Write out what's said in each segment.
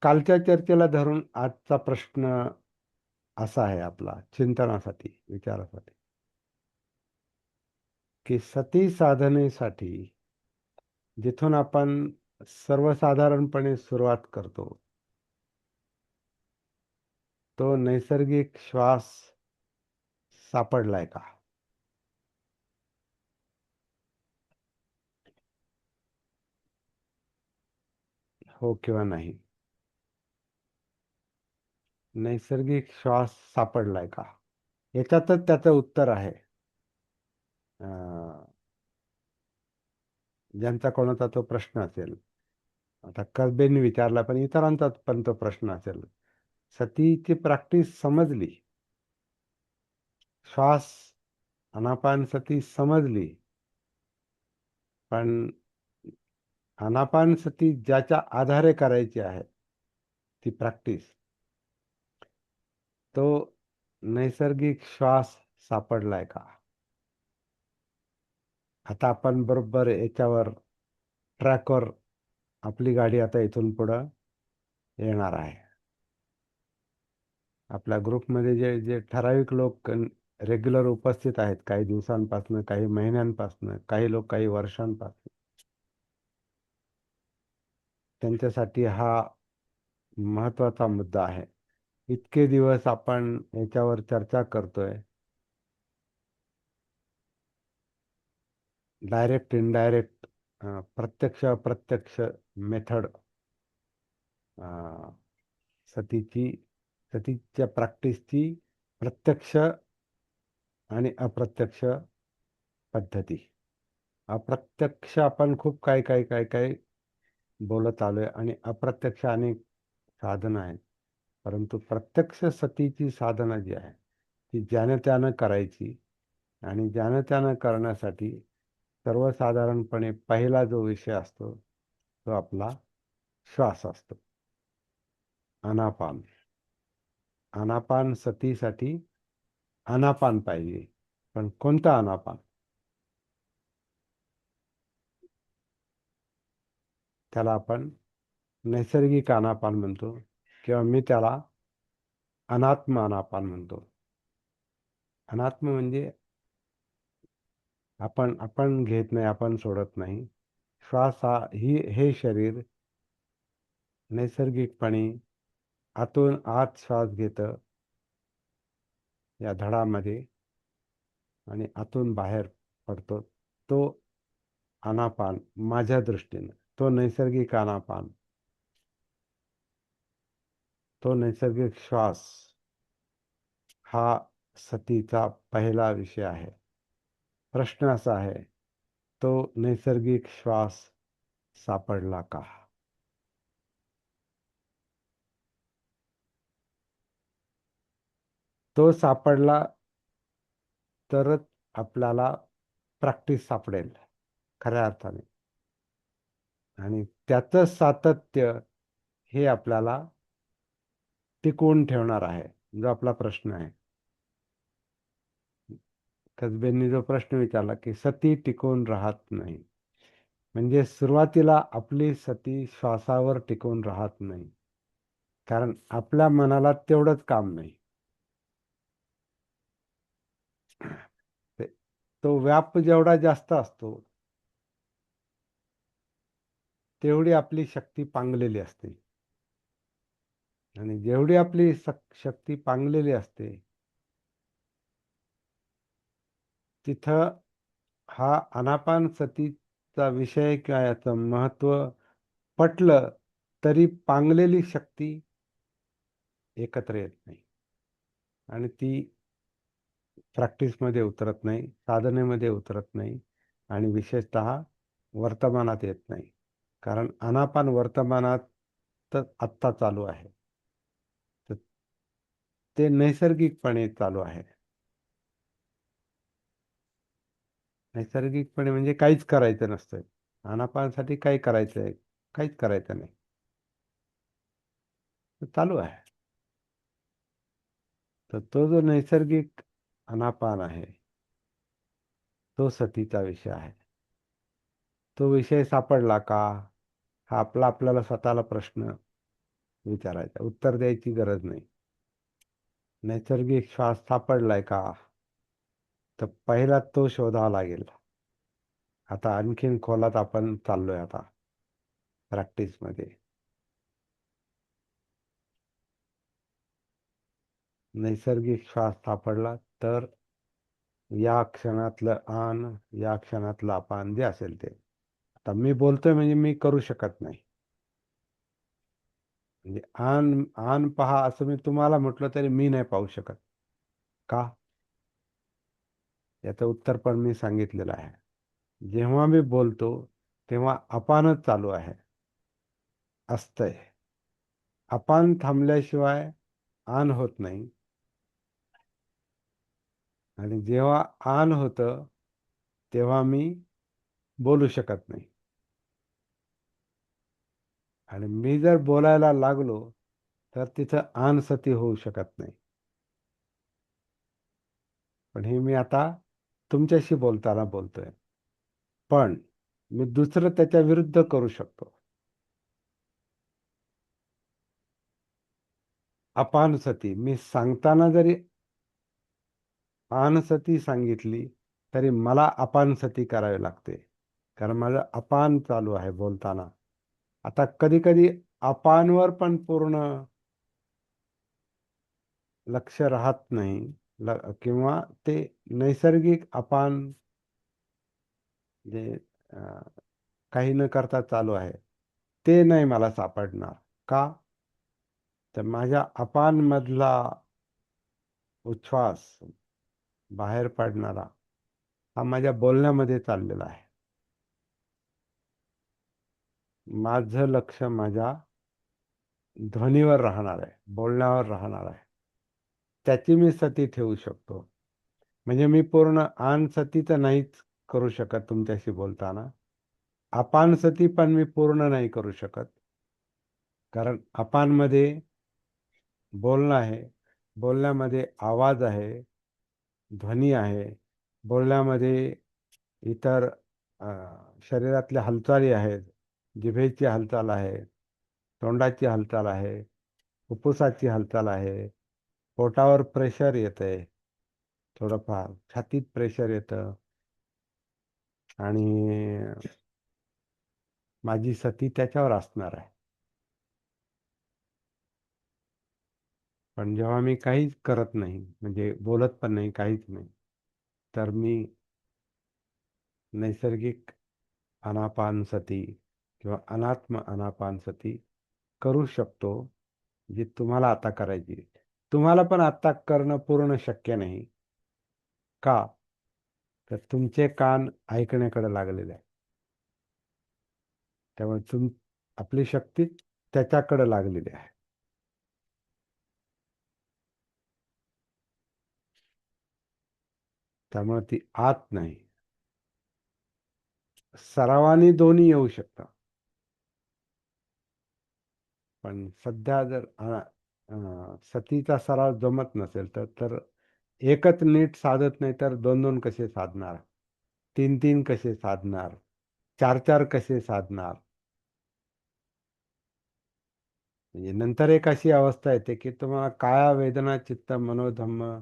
कालच्या चर्चेला धरून आजचा प्रश्न असा आहे आपला चिंतनासाठी, विचारासाठी, की सती साधनेसाठी जिथून आपण सर्वसाधारणपणे सुरुवात करतो, तो नैसर्गिक श्वास सापडलाय का? हो किंवा नाही? नैसर्गिक श्वास सापडलाय का? याच्यातच त्याचं उत्तर आहे. अं, ज्यांचा कोणाचा तो प्रश्न असेल, आता कसबेंनी विचारला, पण इतरांचा पण तो प्रश्न असेल. सतीची प्रॅक्टिस समजली, श्वास आनापान सती समजली, पण आनापान सती ज्याच्या आधारे करायची आहे ती प्रॅक्टिस, तो नैसर्गिक श्वास सापडलाय का? आता आपण बरोबर याच्यावर ट्रॅकवर आपली गाडी आता इथून पुढं येणार आहे. आपल्या ग्रुपमध्ये जे जे ठराविक लोक रेग्युलर उपस्थित आहेत, काही दिवसांपासून, काही महिन्यांपासून, काही लोक काही वर्षांपासून, त्यांच्यासाठी हा महत्वाचा मुद्दा आहे. इतके दिवस आपण याच्यावर चर्चा करतोय, डायरेक्ट इनडायरेक्ट, प्रत्यक्ष अप्रत्यक्ष मेथड, सतीची सतीच्या प्रॅक्टिसची प्रत्यक्ष आणि अप्रत्यक्ष पद्धती. अप्रत्यक्ष आपण खूप काय काय काय काय बोलत आलोय आणि अप्रत्यक्ष अनेक साधनं आहेत. परंतु प्रत्यक्ष सतीची साधना जी आहे ती ज्यानं त्यानं करायची, आणि ज्यानं त्यानं करण्यासाठी सर्वसाधारणपणे पहिला जो विषय असतो तो आपला श्वास असतो. आनापान. आनापान सतीसाठी आनापान पाहिजे, पण कोणतं आनापान? त्याला आपण नैसर्गिक आनापान म्हणतो, किंवा मी त्याला अनात्म आनापान म्हणतो. अनात्म म्हणजे आपण आपण घेत नाही, आपण सोडत नाही. श्वास हा हे शरीर नैसर्गिकपणे आतून आत श्वास घेतं या धडामध्ये, आणि आतून बाहेर पडतो. तो आनापान माझ्या दृष्टीने, तो नैसर्गिक आनापान, तो नैसर्गिक श्वास हा सतीचा पहिला विषय आहे. प्रश्न असा आहे, तो नैसर्गिक श्वास सापडला का? तो सापडला तरच आपल्याला प्रॅक्टिस सापडेल खऱ्या अर्थाने, आणि त्याचं सातत्य हे आपल्याला टिकवून ठेवणार आहे, जो आपला प्रश्न आहे. कसबेंनी जो प्रश्न विचारला की सती टिकून राहत नाही, म्हणजे सुरुवातीला आपली सती श्वासावर टिकून राहत नाही, कारण आपल्या मनाला तेवढंच काम नाही. तो व्याप जेवढा जास्त असतो तेवढी आपली शक्ती पांगलेली असते, आणि जेवढी आपली शक्ती पांगलेली असते तिथं हा आनापान सतीचा विषय किंवा याचं महत्व पटलं तरी पांगलेली शक्ती एकत्र येत नाही, आणि ती प्रॅक्टिसमध्ये उतरत नाही, साधनेमध्ये उतरत नाही, आणि विशेषतः वर्तमानात येत नाही. कारण आनापान वर्तमानात तर आत्ता चालू आहे, तर ते नैसर्गिकपणे चालू आहे. नैसर्गिकपणे म्हणजे काहीच करायचं नसतं. आनापानासाठी काही करायचं आहे? काहीच करायचं नाही, तर चालू आहे. तर तो जो नैसर्गिक आनापान आहे तो सतीचा विषय आहे. तो विषय सापडला का? हा आपल्याला स्वतःला प्रश्न विचारायचा, उत्तर द्यायची गरज नाही. नैसर्गिक श्वास सापडलाय का, तर पहिला तो शोधावा लागेल. आता आणखीन खोलात आपण चाललोय आता प्रॅक्टिस मध्ये. नैसर्गिक श्वास सापडला तर या क्षणातलं आन, या क्षणातलं अपान जे असेल ते. आता मी बोलतोय म्हणजे मी करू शकत नाही. म्हणजे आन आन पहा असं मी तुम्हाला म्हटलं तरी मी नाही पाहू शकत. का? याचं उत्तर पण मी सांगितलेलं आहे. जेव्हा मी बोलतो तेव्हा अपानच चालू आहे, असतंय. अपान थांबल्याशिवाय आन होत नाही, आणि जेव्हा आन होतं तेव्हा मी बोलू शकत नाही. आणि मी जर बोलायला लागलो तर तिथं आन सती होऊ शकत नाही. पण हे मी आता तुमच्याशी बोलताना बोलतोय. पण मी दुसरं त्याच्या विरुद्ध करू शकतो. अपान सती मी सांगताना जरी आनसती सांगितली तरी मला अपान सती करावी लागते, कारण माझं अपान चालू आहे बोलताना. आता कधी कधी अपानवर पण पूर्ण लक्ष राहत नाही, किंवा ते नैसर्गिक अपान जे काही न करता चालू आहे ते नाही मला सापडणार. का? तर माझ्या अपान मधला उच्छ्वास बाहेर पडणारा हा माझ्या बोलण्यामध्ये चाललेला आहे. माझं लक्ष माझ्या ध्वनीवर राहणार आहे, बोलण्यावर राहणार आहे. त्याची मी सती ठेवू शकतो. म्हणजे मी पूर्ण आन सती तर नाहीच करू शकत तुमच्याशी बोलताना. अपान सती पण मी पूर्ण नाही करू शकत, कारण अपानमध्ये बोलणं आहे, बोलण्यामध्ये आवाज आहे, ध्वनी आहे, बोलण्यामध्ये इतर शरीरातल्या हालचाली आहेत. जिभेची हालचाल आहे, तोंडाची हालचाल आहे, फुफ्फुसाची हालचाल आहे, पोटावर प्रेशर येतंय, थोडंफार छातीत प्रेशर येतं, आणि माझी सती त्याच्यावर असणार आहे. पण जेव्हा मी काहीच करत नाही, म्हणजे बोलत पण नाही, काहीच नाही, तर मी नैसर्गिक अनापान सती किंवा अनात्म अनापान सती करू शकतो, जी तुम्हाला आता करायची. तुम्हाला पण आता करणं पूर्ण शक्य नाही. का? तर तुमचे कान ऐकण्याकडे लागलेले आहे. त्यामुळे आपली शक्ती त्याच्याकडे लागलेली आहे. त्यामुळे ती आत नाही. सरावाने दोन्ही येऊ शकतं. पण सध्या जर सतीचा सराव जमत नसेल तर एकच नीट साधत नाही तर दोन दोन कसे साधणार, तीन तीन कसे साधणार, चार चार कसे साधणार. म्हणजे नंतर एक अशी अवस्था येते की तुम्हाला काया वेदना चित्त मनोधम्म,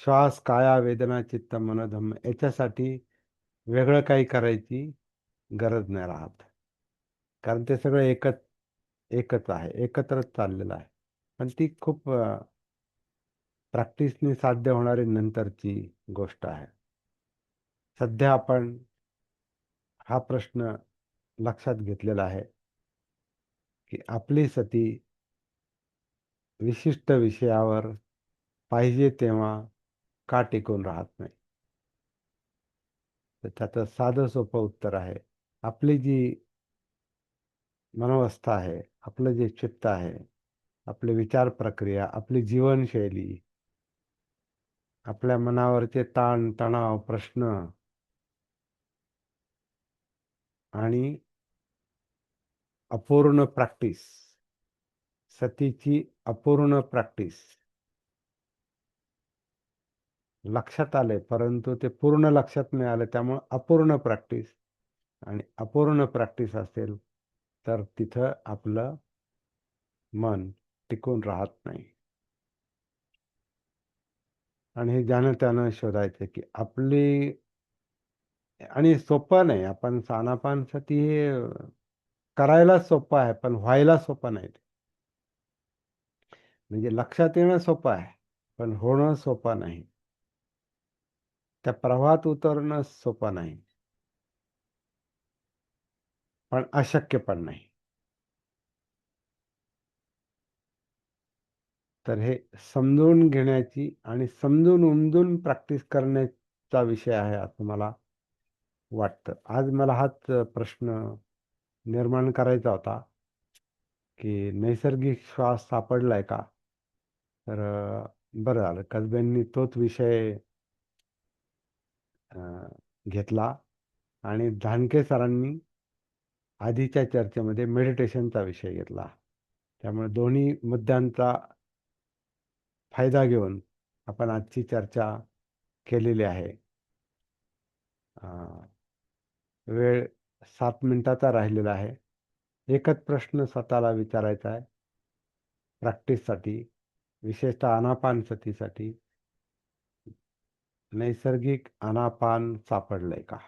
श्वास काया वेदना चित्त मनोधम्म याच्यासाठी वेगळं काही करायची गरज नाही राहत, कारण ते सगळं एकच एकच आहे, एकत्रच चाललेलं आहे. पण ती खूप प्रॅक्टिसने साध्य होणारी नंतरची गोष्ट आहे. सध्या आपण हा प्रश्न लक्षात घेतलेला आहे की आपली सती विशिष्ट विषयावर पाहिजे तेव्हा का टिकून राहत नाही. तर त्याचं साधं सोपं उत्तर आहे, आपली जी मनोवस्था आहे, आपलं जे चित्त आहे, आपली विचार प्रक्रिया, आपली जीवनशैली, आपल्या मनावरचे ताण तणाव प्रश्न, आणि अपूर्ण प्रॅक्टिस, सतीची अपूर्ण प्रॅक्टिस लक्षात आले, परंतु ते पूर्ण लक्षात नाही आलं, त्यामुळे अपूर्ण प्रॅक्टिस. आणि अपूर्ण प्रॅक्टिस असेल तर तिथं आपलं मन टिकून राहत नाही. आणि हे ज्यानं त्यानं शोधायचं की आपली आणि सोपं नाही. आपण आनापानसती हे करायला सोपं आहे, पण व्हायला सोपं नाही ते. म्हणजे लक्षात येणं सोपं आहे, पण होणं सोपं नाही. त्या प्रवाहात उतरणं सोपं नाही, पण अशक्य पण नाही. तर हे समजून घेण्याची आणि समजून उमजून प्रॅक्टिस करण्याचा विषय आहे असं मला वाटतं. आज मला हाच प्रश्न निर्माण करायचा होता, की नैसर्गिक श्वास सापडलाय का? तर बरं झालं कसब्यांनी तोच विषय अ, घेतला आणि धानके सरांनी आधीच्या चर्चेमध्ये मेडिटेशनचा विषय घेतला. त्यामुळे दोन्ही मुद्द्यांचा फायदा घेऊन आपण आजची चर्चा केलेली आहे. अ, वेळ 7 मिनिटाचा राहिलेला आहे. एकच प्रश्न स्वतःला विचारायचा आहे प्रॅक्टिससाठी, विशेषतः आनापानसतीसाठी. नैसर्गिक आनापान सापडलंय का?